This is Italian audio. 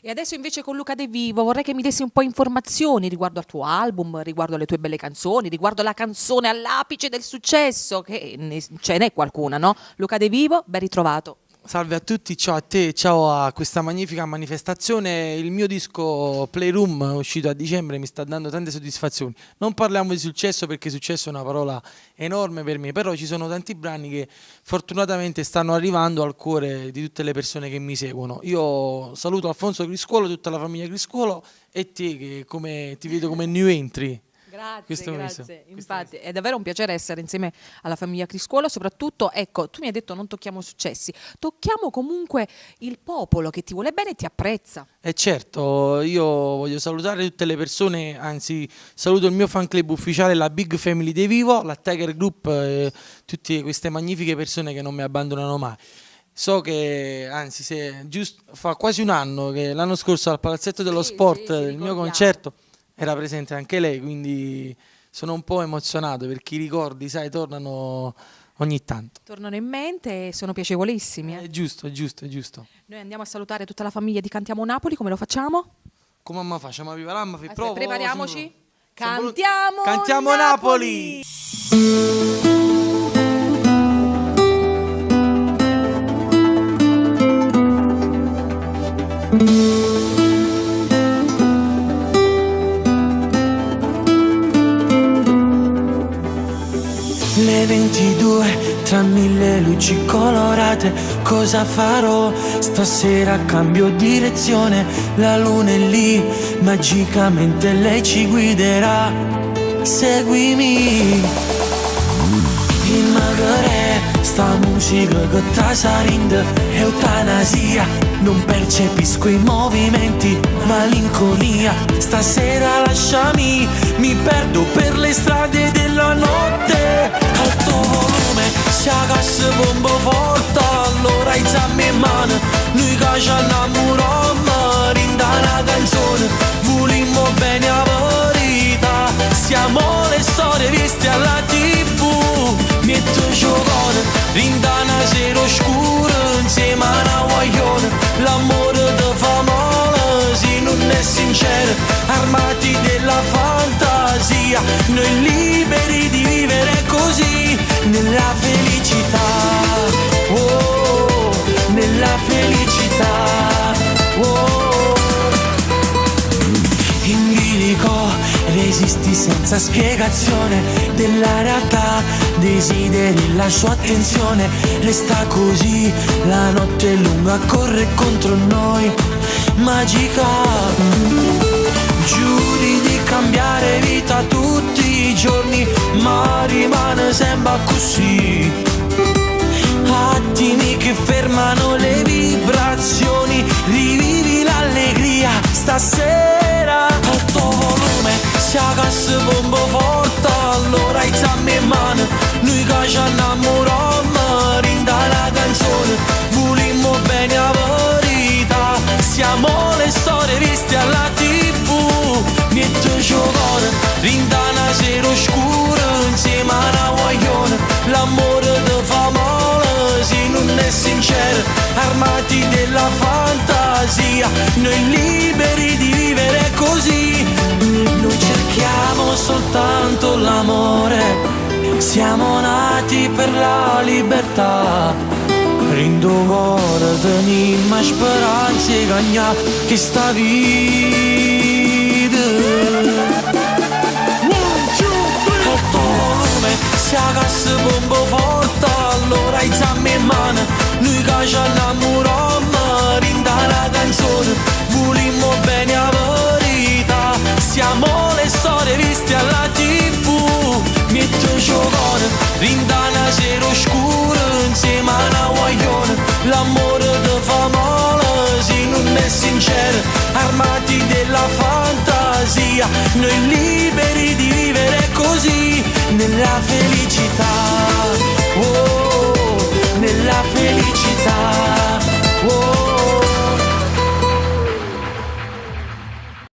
E adesso invece con Luca De Vivo vorrei che mi dessi un po' informazioni riguardo al tuo album, riguardo alle tue belle canzoni, riguardo alla canzone all'apice del successo, che ce n'è qualcuna, no? Luca De Vivo, ben ritrovato. Salve a tutti, ciao a te, ciao a questa magnifica manifestazione. Il mio disco Playroom, uscito a dicembre, mi sta dando tante soddisfazioni. Non parliamo di successo perché successo è una parola enorme per me, però ci sono tanti brani che fortunatamente stanno arrivando al cuore di tutte le persone che mi seguono. Io saluto Alfonso Criscuolo, tutta la famiglia Criscuolo e te che ti vedo come new entry. Grazie. Infatti è davvero un piacere essere insieme alla famiglia Criscuolo, soprattutto, ecco, tu mi hai detto non tocchiamo successi, tocchiamo comunque il popolo che ti vuole bene e ti apprezza. E certo, io voglio salutare tutte le persone, anzi saluto il mio fan club ufficiale, la Big Family De Vivo, la Tiger Group, tutte queste magnifiche persone che non mi abbandonano mai. So che, anzi, fa quasi un anno che l'anno scorso al Palazzetto dello Sport, il mio concerto, era presente anche lei, quindi sono un po' emozionato perché i ricordi, sai, tornano ogni tanto. Tornano in mente e sono piacevolissimi. È giusto. Noi andiamo a salutare tutta la famiglia di Cantiamo Napoli, come lo facciamo? Come mamma facciamo? Viva prepariamoci. Cantiamo Napoli! Le 22 tra mille luci colorate, cosa farò? Stasera cambio direzione, la luna è lì, magicamente lei ci guiderà. Seguimi, il magare, sta musica che t'asa rinde, eutanasia, non percepisco i movimenti, malinconia, stasera lasciami, mi perdo per le strade della notte, alto volume, si agassa bombo forte, allora i zammi in mano, noi che ci innamoriamo, rinda una canzone, volimmo bene a verità, siamo le storie viste alla TV, metto giocone, rinda una sera oscura, insieme a una guaglione, l'amore te fa male se non è sincero, armati della fantasia, noi liberi di vivere così, nella felicità, oh, nella felicità, oh. In bilico resisti senza spiegazione della realtà, desideri la sua attenzione, resta così, la notte è lunga, corre contro noi, magica, giuri di cambiare vita tutti i giorni, ma rimane sempre così, attimi che fermano le vibrazioni, rivivi l'allegria stasera, alto volume, si agassa bombo forte, allora i zammi in mano, noi che ci innamoriamo, rinda la canzone, volimmo bene a verità, siamo le storie viste alla TV, niente giocone, rinda una sera oscura, insieme a una guaglione, l'amore te fa male se non è sincero, armati della fantasia, noi liberi di vivere così, noi cerchiamo soltanto l'amore, siamo nati per la libertà, rindo cuore, tenimmo speranze cagna che sta vita, alto volume, si agassa bombo forte, allora i zammi in mano, noi che ci innamoriamo, rinda la canzone, volimmo bene a verità, siamo le storie viste alla TV, metto giocone, rinda una sera oscura, insieme a una guaglione, l'amore te fa male se non è sincero, armati della fantasia, noi liberi di vivere così, nella felicità.